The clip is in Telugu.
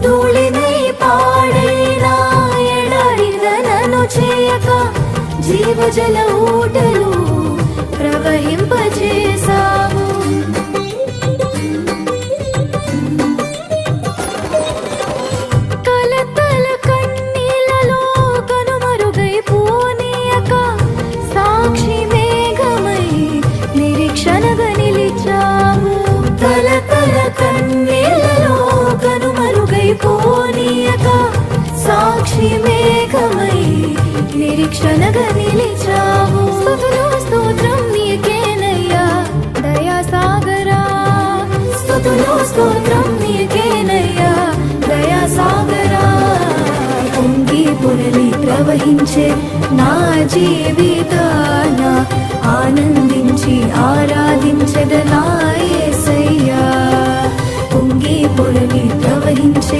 ధూళినై పాడైనా ఎడారిదనను చేయక జీవజల ఊటలు ప్రవహింపజేసావు. కలతల కన్నీలలో కనుమరుగైపోనీయక సాక్షి మేఘమై నిరీక్షణగా నిలిచావు. కలతల కన్నీలలో కనుమరుగైపోనీయక సాక్షి మేఘమై నిరీక్షణగా నిలిచావు. స్తుతులు స్తోత్రం నీకేనయ్యా దయాసాగరా, స్తుతులు స్తోత్రం నీకేనయ్యా దయాసాగరా. పొంగి పొరలి ప్రవహించే నా జీవితాన ఆనందించి ఆరాధించెద నా యేసయ్యా. పొంగి పొరలి ప్రవహించే